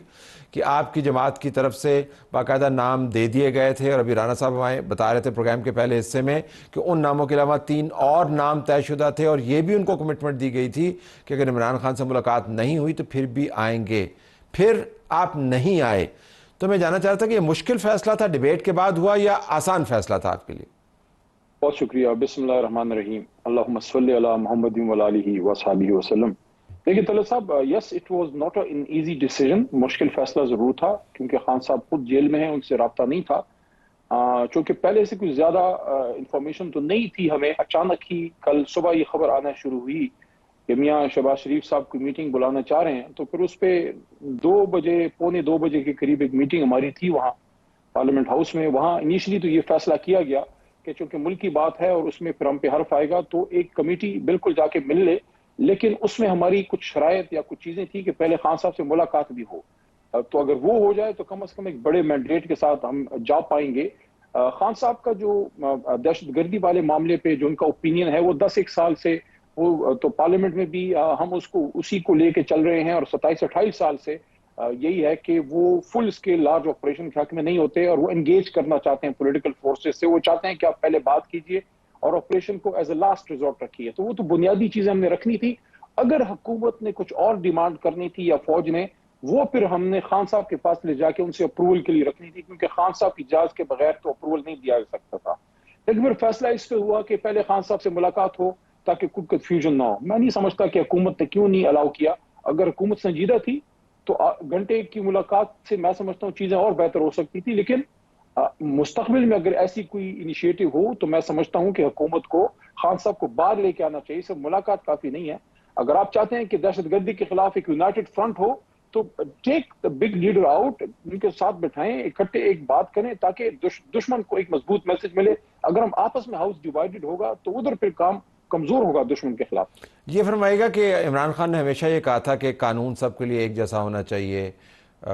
کہ آپ کی جماعت کی طرف سے باقاعدہ نام دے دیے گئے تھے، اور ابھی رانا صاحب آئے بتا رہے تھے پروگرام کے پہلے حصے میں کہ ان ناموں کے علاوہ 3 اور نام طے شدہ تھے، اور یہ بھی ان کو کمٹمنٹ دی گئی تھی کہ اگر عمران خان سے ملاقات نہیں ہوئی تو پھر بھی آئیں گے۔ پھر آپ نہیں آئے، تو میں جاننا چاہتا تھا کہ یہ مشکل فیصلہ تھا ڈیبیٹ کے بعد ہوا یا آسان فیصلہ تھا آپ کے لیے؟ بہت شکریہ۔ بسم اللہ الرحمن الرحیم، اللہم صلی علی محمد وعلیہ وصحبہ وسلم۔ دیکھیے طلعت صاحب، yes it was not an easy decision, مشکل فیصلہ ضرور تھا کیونکہ خان صاحب خود جیل میں ہیں، ان سے رابطہ نہیں تھا، چونکہ پہلے سے کچھ زیادہ انفارمیشن تو نہیں تھی ہمیں۔ اچانک ہی کل صبح یہ خبر آنا شروع ہوئی کہ میاں شہباز شریف صاحب کو میٹنگ بلانا چاہ رہے ہیں، تو پھر اس پہ 2 بجے پونے 2 بجے کے قریب ایک میٹنگ ہماری تھی وہاں پارلیمنٹ ہاؤس میں۔ وہاں انیشلی تو یہ فیصلہ کیا گیا کہ چونکہ ملک کی بات ہے اور اس میں پھر ہم پہ حرف آئے گا تو ایک کمیٹی بالکل جا کے مل لے، لیکن اس میں ہماری کچھ شرائط یا کچھ چیزیں تھیں کہ پہلے خان صاحب سے ملاقات بھی ہو، تو اگر وہ ہو جائے تو کم از کم ایک بڑے مینڈیٹ کے ساتھ ہم جا پائیں گے۔ خان صاحب کا جو دہشت گردی والے معاملے پہ جو ان کا اوپینین ہے وہ 10-1 سال سے وہ تو پارلیمنٹ میں بھی ہم اسی کو لے کے چل رہے ہیں، اور 27-28 سال سے یہی ہے کہ وہ فل اسکیل لارج آپریشن کے حق میں نہیں ہوتے اور وہ انگیج کرنا چاہتے ہیں پولیٹیکل فورسز سے۔ وہ چاہتے ہیں کہ آپ پہلے بات کیجئے اور آپریشن کو ایز اے لاسٹ ریزورٹ رکھیے۔ تو وہ تو بنیادی چیزیں ہم نے رکھنی تھی۔ اگر حکومت نے کچھ اور ڈیمانڈ کرنی تھی یا فوج نے، وہ پھر ہم نے خان صاحب کے پاس لے جا کے ان سے اپروول کے لیے رکھنی تھی، کیونکہ خان صاحب کی اجازت کے بغیر تو اپروول نہیں دیا جا سکتا تھا۔ لیکن پھر فیصلہ اس پہ ہوا کہ پہلے خان صاحب سے ملاقات ہو تاکہ کوئی کنفیوژن نہ ہو۔ میں نہیں سمجھتا کہ حکومت نے کیوں نہیں الاؤ کیا۔ اگر حکومت سنجیدہ تھی تو گھنٹے کی ملاقات سے میں سمجھتا ہوں چیزیں اور بہتر ہو سکتی تھی، لیکن مستقبل میں اگر ایسی کوئی انیشیٹو ہو تو میں سمجھتا ہوں کہ حکومت کو خان صاحب کو باہر لے کے آنا چاہیے، صرف ملاقات کافی نہیں ہے۔ اگر آپ چاہتے ہیں کہ دہشت گردی کے خلاف ایک یونائٹڈ فرنٹ ہو تو ٹیک دا بگ لیڈر آؤٹ، ان کے ساتھ بٹھائیں، اکٹھے ایک بات کریں تاکہ دشمن کو ایک مضبوط میسج ملے۔ اگر ہم آپس میں ہاؤس ڈیوائیڈڈ ہوگا تو ادھر پھر کام کمزور ہوگا دشمن کے خلاف۔ یہ فرمائے گا کہ عمران خان نے ہمیشہ یہ کہا تھا کہ قانون سب کے لیے ایک جیسا ہونا چاہیے،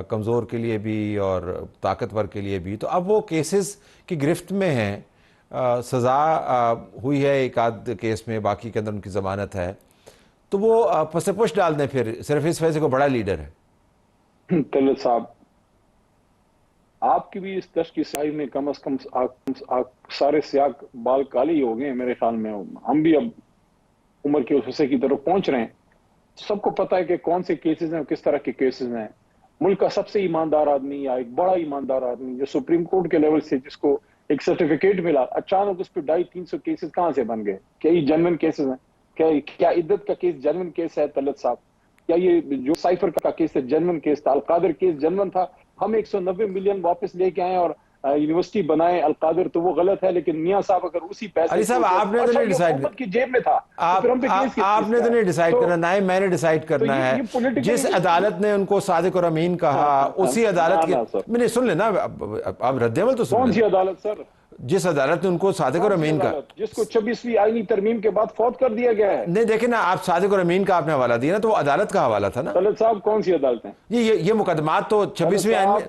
کمزور کے لیے بھی اور طاقتور کے لیے بھی. تو اب وہ کیسز کی گرفت میں ہیں, سزا ہوئی ہے ایک آدھ کیس میں, باقی کے اندر ان کی ضمانت ہے, تو وہ پس پش ڈال دیں پھر صرف اس وجہ سے کوئی بڑا لیڈر ہے. طلعت صاحب, آپ کی بھی اس دشت کی سیاہی میں کم از کم سارے سیاہ بال کالے ہی ہو گئے ہیں میرے خیال میں. ہم بھی اب عمر کے اس حصے کی طرف پہنچ رہے ہیں. سب کو پتا ہے کہ کون سے کیسز ہیں اور کس طرح کے کیسز ہیں. ملک کا سب سے ایماندار آدمی یا ایک بڑا ایماندار آدمی جو سپریم کورٹ کے لیول سے جس کو ایک سرٹیفکیٹ ملا, اچانک اس پہ 250-300 کیسز کہاں سے بن گئے؟ کیا یہ جنون کیسز ہیں؟ کیا عدت کا کیس جنون کیس ہے طلعت صاحب؟ کیا یہ جو سائفر کا کیس ہے جنون کیس تھا؟ القادر کیس جنون تھا؟ ہم 190 ملین واپس لے کے آئے اور یونیورسٹی بنائے القادر, تو وہ غلط ہے. لیکن میاں صاحب اگر اسی پیسے علی صاحب آپ نے تو نہیں ڈیسائیڈ, کی جیب میں تھا, آپ نے تو نہیں ڈیسائیڈ کرنا, نہ ہی میں نے ڈیسائیڈ کرنا ہے. جس عدالت نے ان کو صادق اور امین کہا اسی عدالت کی, میں نے سن لینا آپ رد عمل تو سن. کون سی عدالت سر؟ جس عدالت نے ان کو صادق اور امین کا, جس کو 26ویں آئینی ترمیم کے بعد فوت کر دیا گیا ہے. نہیں دیکھیں نا, آپ صادق اور امین کا آپ نے حوالہ دیا نا, تو وہ عدالت کا حوالہ تھا نا. طلعت صاحب کون سی عدالت ہیں یہ مقدمات تو 26ویں آئین.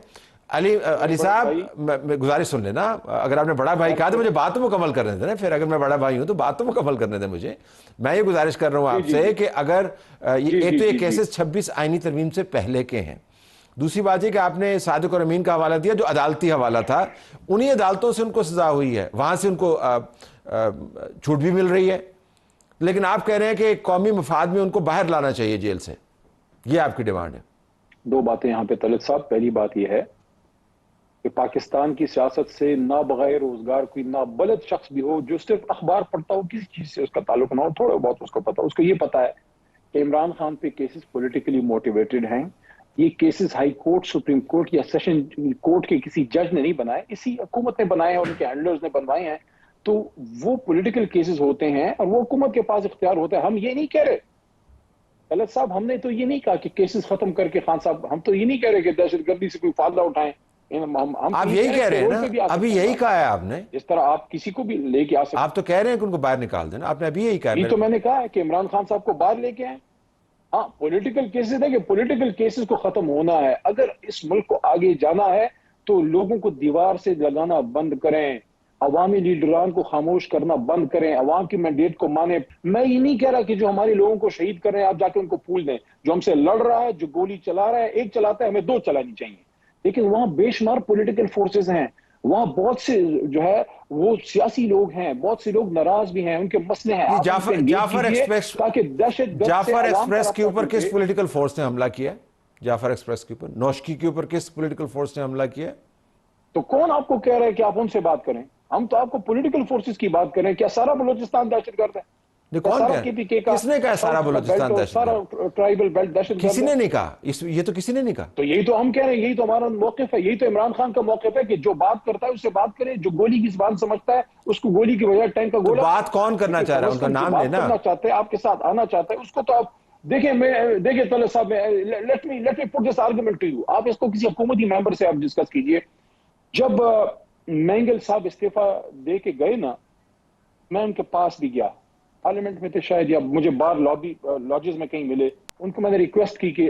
علی صاحب میں گزارش سن لینا, اگر آپ نے بڑا بھائی کہا تو مجھے بات تو مکمل کرنے دیں نا. پھر اگر میں بڑا بھائی ہوں تو بات تو مکمل کرنے دیں مجھے. میں یہ گزارش کر رہا ہوں آپ سے کہ اگر ایک تو یہ کیسز 26 آئینی ترمیم سے پہلے کے ہیں, دوسری بات یہ کہ آپ نے صادق اور امین کا حوالہ دیا جو عدالتی حوالہ تھا, انہی عدالتوں سے ان کو سزا ہوئی ہے, وہاں سے ان کو چھوٹ بھی مل رہی ہے, لیکن آپ کہہ رہے ہیں کہ قومی مفاد میں ان کو باہر لانا چاہیے جیل سے. یہ آپ کی ڈیمانڈ ہے. دو باتیں یہاں پہ طلعت صاحب. پہلی بات یہ ہے کہ پاکستان کی سیاست سے نابغیر روزگار کوئی نابلد شخص بھی ہو جو صرف اخبار پڑھتا ہو, کسی چیز سے اس کا تعلق نہ ہو, تھوڑا بہت اس کو پتا ہو, اس کو یہ پتا ہے کہ عمران خان پہ کیسز پولیٹیکلی موٹیویٹڈ ہیں. یہ cases high court, supreme court یا سیشن کورٹ کے کسی جج نے نہیں بنائے, اسی حکومت نے بنائے اور ان کے ہینڈلرز نے بنوائے ہیں. تو وہ پولیٹیکل کیسز ہوتے ہیں اور وہ حکومت کے پاس اختیار ہوتا ہے. ہم یہ نہیں کہہ رہے طلعت صاحب, ہم نے تو یہ نہیں کہا کہ کیسز ختم کر کے خان صاحب, ہم تو یہ نہیں کہہ رہے کہ دہشت گردی سے کوئی فائدہ اٹھائیں. آپ یہی کہہ رہے ہیں نا, ابھی یہی کہا ہے آپ نے. جس طرح آپ کسی کو بھی لے کے آ سکتے, آپ تو کہہ رہے ہیں کہ ان کو باہر نکال دینا, آپ نے ابھی یہی کہا. یہ تو میں نے کہا ہے کہ عمران خان صاحب کو باہر لے کے آئیں. ہاں پولیٹیکل کیسز ہے کہ پولیٹیکل کیسز کو ختم ہونا ہے. اگر اس ملک کو آگے جانا ہے تو لوگوں کو دیوار سے لگانا بند کریں, عوامی لیڈران کو خاموش کرنا بند کریں, عوام کی مینڈیٹ کو مانیں. میں یہ نہیں کہہ رہا کہ جو ہمارے لوگوں کو شہید کر رہے ہیں آپ جا کے ان کو پھول دیں. جو ہم سے لڑ رہا ہے, جو گولی چلا رہا ہے, ایک چلاتا ہے, ہمیں 2 چلانی چاہیے. لیکن وہاں بے شمار پولیٹیکل فورسز ہیں, وہاں بہت سے جو ہے وہ سیاسی لوگ ہیں, بہت سے لوگ ناراض بھی ہیں, ان کے مسئلے ہیں. جعفر ایکسپریس کے اوپر کس پولیٹیکل فورس نے حملہ کیا؟ جعفر ایکسپریس کے اوپر, نوشکی کے اوپر کس پولیٹیکل فورس نے حملہ کیا؟ تو کون آپ کو کہہ رہے ہیں کہ آپ ان سے بات کریں؟ ہم تو آپ کو پولیٹیکل فورسز کی بات کریں. کیا سارا بلوچستان دہشت گرد ہے؟ کون کس نے کہا سارا بلوچستان دہشت گرد؟ ٹرائبل بیلٹ دہشت گرد کسی نے نہیں کہا, یہ تو کسی نے نہیں کہا. تو یہی تو ہم کہہ رہے ہیں, یہی تو ہمارا موقف ہے, یہی تو عمران خان کا موقف ہے کہ جو بات کرتا ہے اس سے بات کرے, جو گولی کی زبان سمجھتا ہے اس کو گولی کی بجائے ٹینک کا گولا. بات کون کرنا چاہ رہا ہے, ان کا نام لینا چاہتے ہیں, آپ کے ساتھ آنا چاہتے ہیں, اس کو تو آپ دیکھیں طلعت صاحب, let me put this argument to you. آپ اس کو کسی حکومتی ممبر سے آپ ڈسکس کیجئے. جب مینگل صاحب استعفیٰ دے کے گئے نا, میں ان کے پاس بھی گیا, پارلیمنٹ میں تھے شاید یا مجھے باہر لاجز میں کہیں ملے. ان کو میں نے ریکویسٹ کی کہ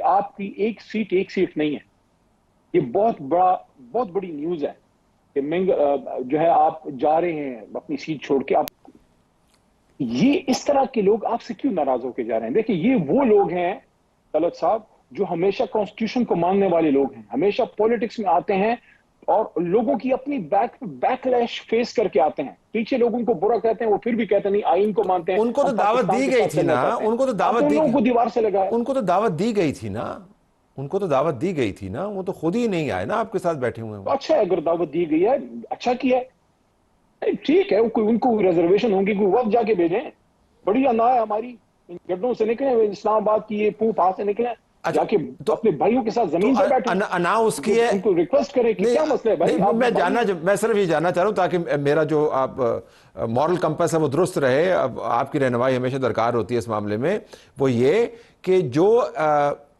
آپ کی ایک سیٹ نہیں ہے. یہ بہت بڑی نیوز ہے کہ جو ہے آپ جا رہے ہیں اپنی سیٹ چھوڑ کے. آپ یہ اس طرح کے لوگ آپ سے کیوں ناراض ہو کے جا رہے ہیں؟ دیکھیں یہ وہ لوگ ہیں طلعت صاحب جو ہمیشہ کانسٹیٹیوشن کو ماننے والے لوگ ہیں, ہمیشہ پولیٹکس میں آتے ہیں اور لوگوں کی اپنی بیک لیش فیس کر کے آتے ہیں. پیچھے لوگوں کو برا کہتے ہیں, وہ پھر بھی کہتے ہیں نہیں آئین کو مانتے ہیں. ان کو تو دعوت دی گئی تھی نا, ان کو تو دیوار سے لگا, ان کو تو دعوت دی گئی تھی نا, ان کو تو دعوت دی گئی تھی نا, وہ تو خود ہی نہیں آئے نا, آپ کے ساتھ بیٹھے ہوئے ہیں. اچھا ہے اگر دعوت دی گئی ہے, اچھا کیا ہے, ٹھیک ہے, ان کو ریزرویشن ہوں گی, کوئی وقت جا کے بھیجیں. بڑی انا ہے ہماری, گڈھوں سے نکلے, اسلام آباد کی یہ پاس سے نکلے, جا کے اپنے بھائیوں کے ساتھ زمین سے بیٹھے. انا اس کی ہے, ان کو ریکویسٹ کرے کہ کیا مسئلہ ہے بھائی. میں صرف یہ جاننا چاہ رہا ہوں تاکہ میرا جو مورل کمپس ہے وہ درست رہے. اب آپ کی رہنمائی ہمیشہ درکار ہوتی ہے اس معاملے میں. وہ یہ کہ جو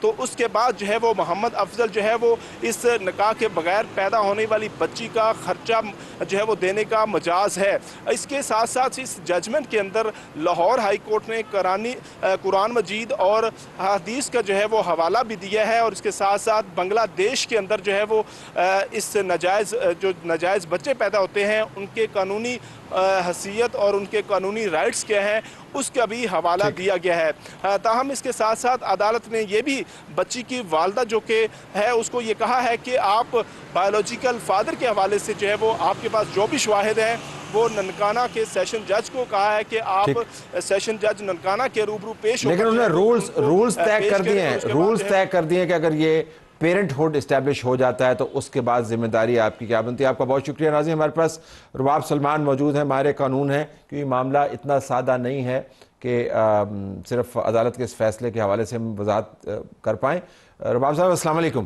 تو اس کے بعد جو ہے وہ محمد افضل جو ہے وہ اس نکاح کے بغیر پیدا ہونے والی بچی کا خرچہ جو ہے وہ دینے کا مجاز ہے۔ اس کے ساتھ ساتھ اس ججمنٹ کے اندر لاہور ہائی کورٹ نے قرآن مجید اور حدیث کا جو ہے وہ حوالہ بھی دیا ہے، اور اس کے ساتھ ساتھ بنگلہ دیش کے اندر جو ہے وہ اس ناجائز بچے پیدا ہوتے ہیں ان کے قانونی حیثیت اور ان کے قانونی رائٹس کیا ہیں اس کا بھی حوالہ دیا گیا ہے۔ تاہم اس کے ساتھ ساتھ عدالت نے یہ بھی بچی کی والدہ جو کہ ہے اس کو یہ کہا ہے کہ آپ بایولوجیکل فادر کے حوالے سے جو ہے وہ آپ کے پاس جو بھی شواہد ہیں وہ ننکانہ کے سیشن جج کو کہا ہے کہ آپ سیشن جج ننکانہ کے روبرو پیش ہو کر، لیکن انہوں نے رولز طے کر دیے ہیں، رولز طے کر دیے ہیں کہ اگر یہ پیرنٹ ہوڈ اسٹیبلش ہو جاتا ہے تو اس کے بعد ذمہ داری آپ کی کیا بنتی ہے۔ آپ کا بہت شکریہ ناظرین۔ ہمارے پاس رباب سلمان موجود ہیں، ماہر قانون ہیں، کیونکہ یہ معاملہ اتنا سادہ نہیں ہے کہ صرف عدالت کے اس فیصلے کے حوالے سے ہم وضاحت کر پائیں۔ رباب صاحب السلام علیکم۔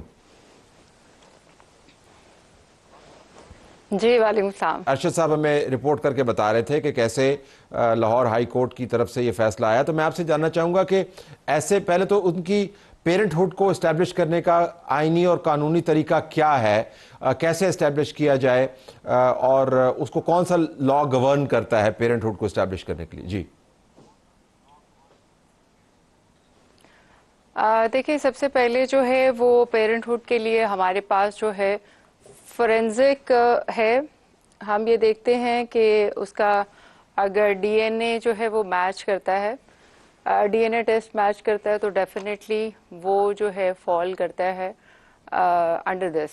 جی وعلیکم السلام۔ ارشد صاحب ہمیں رپورٹ کر کے بتا رہے تھے کہ کیسے لاہور ہائی کورٹ کی طرف سے یہ فیصلہ آیا، تو میں آپ سے جاننا چاہوں گا کہ ایسے پہلے تو ان کی پیرنٹ ہوڈ کو اسٹیبلش کرنے کا آئینی اور قانونی طریقہ کیا ہے، کیسے اسٹیبلش کیا جائے، اور اس کو کون سا لا گورن کرتا ہے پیرنٹ ہوڈ کو اسٹیبلش کرنے کے لیے؟ جی دیکھیں، سب سے پہلے جو ہے وہ پیرنٹ ہوڈ کے لیے ہمارے پاس جو ہے فورینزک ہے۔ ہم یہ دیکھتے ہیں کہ اس کا اگر ڈی این اے جو ہے وہ میچ کرتا ہے، D N A test match کرتا ہے تو ڈیفینیٹلی وہ جو ہے فال کرتا ہے انڈر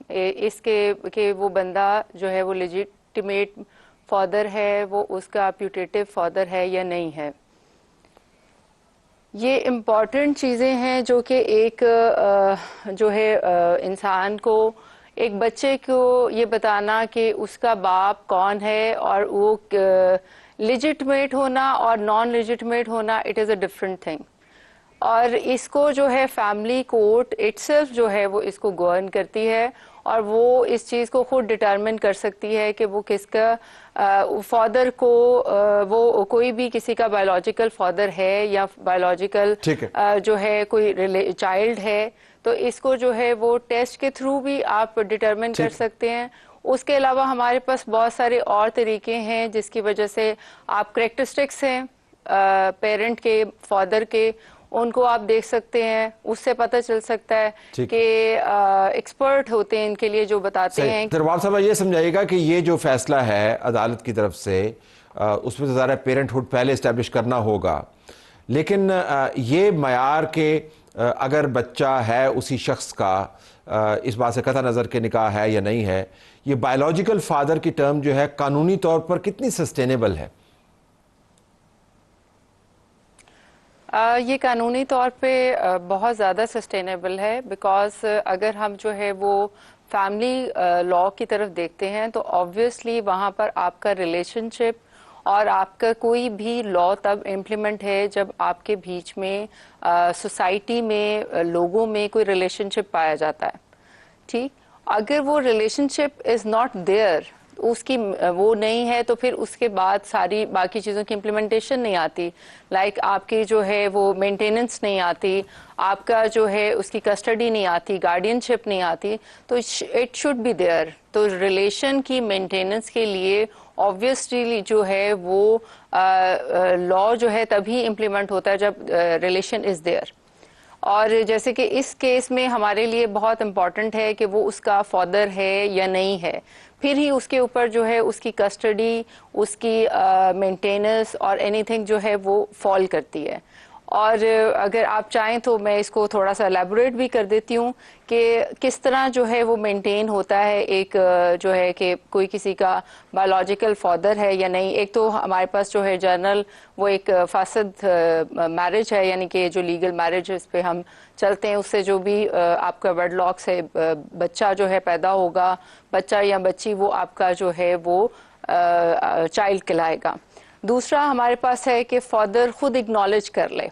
اس کے کہ وہ بندہ جو ہے وہ لیجیٹیمیٹ فادر ہے، وہ اس کا پیوٹیٹیو فادر ہے یا نہیں ہے۔ یہ امپورٹنٹ چیزیں ہیں جو کہ ایک جو ہے انسان کو، ایک بچے کو یہ بتانا کہ اس کا باپ کون ہے، اور وہ لیجٹمیٹ ہونا اور نان لیجٹمیٹ ہونا it is a different thing, اور اس کو جو ہے فیملی کورٹ اٹ سیلف جو ہے وہ اس کو گورن کرتی ہے، اور وہ اس چیز کو خود ڈٹرمن کر سکتی ہے کہ وہ کس کا فادر کو وہ کوئی بھی کسی کا بایولوجیکل فادر ہے یا بایولوجیکل جو ہے کوئی چائلڈ ہے، تو اس کو جو ہے وہ ٹیسٹ کے تھرو بھی آپ ڈٹرمن کر سکتے ہیں۔ اس کے علاوہ ہمارے پاس بہت سارے اور طریقے ہیں جس کی وجہ سے آپ کریکٹرسٹکس ہیں پیرنٹ کے، فادر کے، ان کو آپ دیکھ سکتے ہیں، اس سے پتہ چل سکتا ہے کہ ایکسپرٹ ہوتے ہیں ان کے لیے جو بتاتے ہیں۔ رباب صاحب یہ سمجھائیے گا کہ یہ جو فیصلہ ہے عدالت کی طرف سے، اس میں تو ظاہر ہے پیرنٹ ہوڈ پہلے اسٹیبلش کرنا ہوگا، لیکن یہ معیار کہ اگر بچہ ہے اسی شخص کا، اس بات سے قطع نظر کے نکاح ہے یا نہیں ہے، یہ بایولوجیکل فادر کی ٹرم جو ہے قانونی طور پر کتنی سسٹینیبل ہے؟ یہ قانونی طور پہ بہت زیادہ سسٹینیبل ہے، بیکاز اگر ہم جو ہے وہ فیملی لا کی طرف دیکھتے ہیں تو آبویسلی وہاں پر آپ کا ریلیشن شپ اور آپ کا کوئی بھی لا تب امپلیمنٹ ہے جب آپ کے بیچ میں سوسائٹی میں لوگوں میں کوئی ریلیشن شپ پایا جاتا ہے، ٹھیک۔ اگر وہ relationship is not there, اس کی وہ نہیں ہے، تو پھر اس کے بعد ساری باقی چیزوں کی امپلیمنٹیشن نہیں آتی، لائک آپ کی جو ہے وہ مینٹیننس نہیں آتی، آپ کا جو ہے اس کی کسٹڈی نہیں آتی، گارڈین شپ نہیں آتی، تو اٹ شوڈ بی دیئر۔ تو ریلیشن کی مینٹیننس کے لیے آبویسلی جو ہے وہ لا جو ہے تبھی امپلیمنٹ ہوتا ہے جب ریلیشن از دیئر۔ اور جیسے کہ اس کیس میں ہمارے لیے بہت امپورٹنٹ ہے کہ وہ اس کا فادر ہے یا نہیں ہے، پھر ہی اس کے اوپر جو ہے اس کی کسٹڈی، اس کی مینٹیننس اور اینی تھنگ جو ہے وہ فال کرتی ہے۔ اور اگر آپ چاہیں تو میں اس کو تھوڑا سا الیبوریٹ بھی کر دیتی ہوں کہ کس طرح جو ہے وہ مینٹین ہوتا ہے ایک جو ہے کہ کوئی کسی کا بایولوجیکل فادر ہے یا نہیں۔ ایک تو ہمارے پاس جو ہے جرنل وہ ایک فاسد میرج ہے، یعنی کہ جو لیگل میرج ہے اس پہ ہم چلتے ہیں، اس سے جو بھی آپ کا ویڈ لاک سے بچہ جو ہے پیدا ہوگا، بچہ یا بچی، وہ آپ کا جو ہے وہ چائلڈ کہلائے گا۔ دوسرا ہمارے پاس ہے کہ فادر خود اگنالج کر لے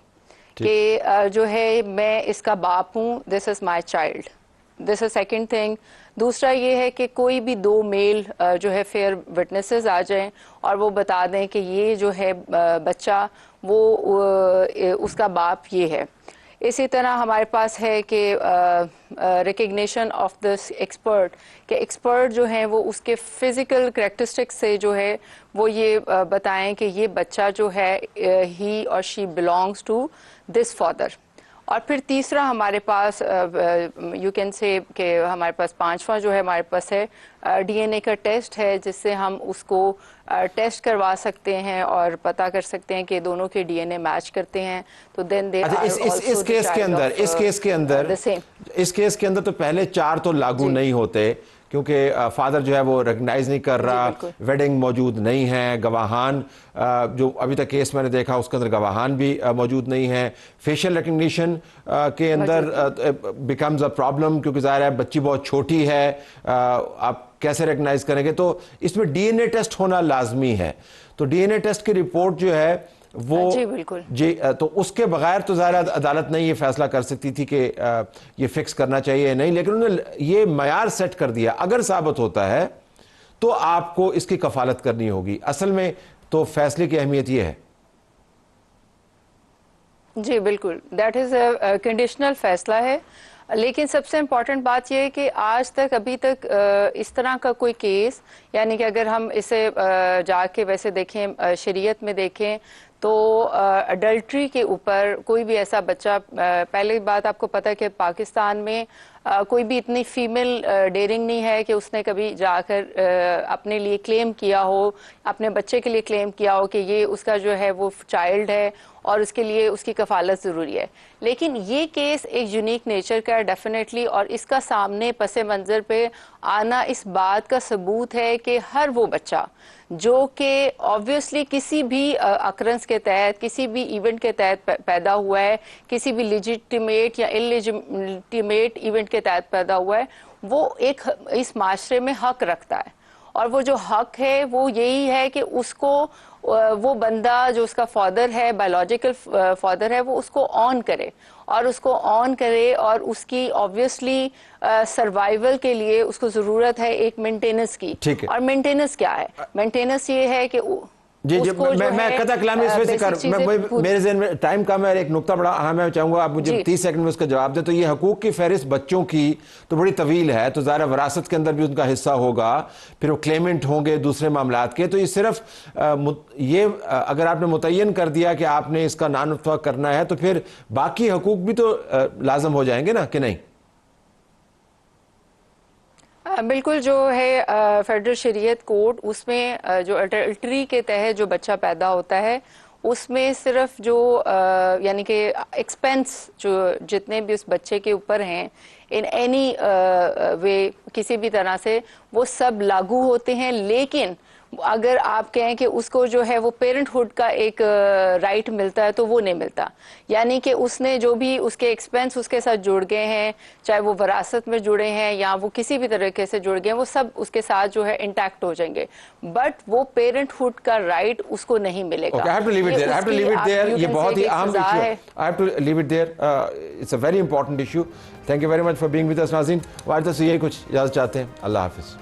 کہ جو ہے میں اس کا باپ ہوں، this is my child, this is second thing. دوسرا یہ ہے کہ کوئی بھی دو میل جو ہے فیئر وٹنسز آ جائیں اور وہ بتا دیں کہ یہ جو ہے بچہ وہ اس کا باپ یہ ہے۔ اسی طرح ہمارے پاس ہے کہ ریکگنیشن آف دس ایکسپرٹ، کہ ایکسپرٹ جو ہیں وہ اس کے فزیکل کریکٹرسٹکس سے جو ہے وہ یہ بتائیں کہ یہ بچہ جو ہے ہی اور شی بلانگس ٹو دس فادر. اور پھر تیسرا ہمارے پاس یو کین سے کہ ہمارے پاس پانچواں جو ہے ہمارے پاس ہے ڈی این اے کا ٹیسٹ ہے، جس سے ہم اس کو ٹیسٹ کروا سکتے ہیں اور پتہ کر سکتے ہیں کہ دونوں کے ڈی این اے میچ کرتے ہیں. تو دین دے اس کیس کے اندر تو پہلے 4 تو لاگو نہیں ہوتے، کیونکہ فادر جو ہے وہ ریکگنائز نہیں کر رہا، ویڈنگ موجود نہیں ہے، گواہان جو ابھی تک کیس میں نے دیکھا اس کے اندر گواہان بھی موجود نہیں ہیں. فیشل ریکگنیشن کے اندر بیکمز اے پرابلم، کیونکہ ظاہر ہے بچی بہت چھوٹی ہے، آپ کیسے ریکگنائز کریں گے؟ تو اس میں ڈی این اے ٹیسٹ ہونا لازمی ہے. تو ڈی این اے ٹیسٹ کی رپورٹ جو ہے وہ جی تو اس کے بغیر تو ظاہر عدالت نے یہ فیصلہ کر سکتی تھی کہ یہ فکس کرنا چاہیے نہیں، لیکن انہوں نے یہ معیار سیٹ کر دیا. اگر ثابت ہوتا ہے تو آپ کو اس کی کفالت کرنی ہوگی. اصل میں تو فیصلے کی اہمیت یہ ہے. جی بالکل، دیٹ از اے کنڈیشنل فیصلہ ہے. لیکن سب سے امپورٹنٹ بات یہ ہے کہ آج تک ابھی تک اس طرح کا کوئی کیس، یعنی کہ اگر ہم اسے جا کے ویسے دیکھیں شریعت میں دیکھیں تو اڈلٹری کے اوپر کوئی بھی ایسا بچہ، پہلی بات آپ کو پتہ ہے کہ پاکستان میں کوئی بھی اتنی فیمیل ڈیرنگ نہیں ہے کہ اس نے کبھی جا کر اپنے لیے کلیم کیا ہو، اپنے بچے کے لیے کلیم کیا ہو کہ یہ اس کا جو ہے وہ چائلڈ ہے اور اس کے لیے اس کی کفالت ضروری ہے. لیکن یہ کیس ایک یونیک نیچر کا ہے ڈیفینیٹلی، اور اس کا سامنے پس منظر پہ آنا اس بات کا ثبوت ہے کہ ہر وہ بچہ جو کہ آبویسلی کسی بھی اکرنس کے تحت، کسی بھی ایونٹ کے تحت پیدا ہوا ہے، کسی بھی لیجیٹیمیٹ یا انلیجیٹیمیٹ ایونٹ کے تحت پیدا ہوا ہے، وہ ایک اس معاشرے میں حق رکھتا ہے. اور وہ جو حق ہے وہ یہی ہے کہ اس کو وہ بندہ جو اس کا فادر ہے، بایولوجیکل فادر ہے، وہ اس کو آن کرے اور اس کی آبویسلی سروائیول کے لیے اس کو ضرورت ہے ایک مینٹیننس کی. اور مینٹیننس کیا ہے؟ مینٹیننس یہ ہے کہ جی میں قطع کلامی اس وجہ سے میرے ذہن میں ٹائم کم ہے، ایک نقطہ بڑا اہم ہے، میں چاہوں گا آپ مجھے 30 سیکنڈ میں اس کا جواب دیں. تو یہ حقوق کی فہرست بچوں کی تو بڑی طویل ہے، تو ظاہر وراثت کے اندر بھی ان کا حصہ ہوگا، پھر وہ کلیمنٹ ہوں گے دوسرے معاملات کے. تو یہ صرف یہ اگر آپ نے متعین کر دیا کہ آپ نے اس کا نان اتفاق کرنا ہے تو پھر باقی حقوق بھی تو لازم ہو جائیں گے نا، کہ نہیں؟ بالکل. جو ہے فیڈرل شریعت کوڈ، اس میں جو اڈلٹری کے تحت جو بچہ پیدا ہوتا ہے اس میں صرف جو یعنی کہ ایکسپینس جو جتنے بھی اس بچے کے اوپر ہیں ان اینی وے کسی بھی طرح سے وہ سب لاگو ہوتے ہیں. لیکن اگر آپ کہیں کہ اس کو جو ہے وہ پیرنٹ ہوڈ کا ایک رائٹ ملتا ہے تو وہ نہیں ملتا. یعنی کہ اس نے جو بھی اس کے ایکسپینس اس کے ساتھ جڑ گئے ہیں، چاہے وہ وراثت میں جڑے ہیں یا وہ کسی بھی طریقے سے جڑ گئے ہیں، وہ سب اس کے ساتھ جو ہے انٹیکٹ ہو جائیں گے. بٹ وہ پیرنٹ ہوڈ کا رائٹ اس کو نہیں ملے گا. یہ بہت ہی اہم ایشو ہے. I have to leave it there. It's a very important issue. Thank you very much for being with us, ناظرین. وارثہ سے یہی کچھ اجازت چاہتے ہیں. اللہ حافظ.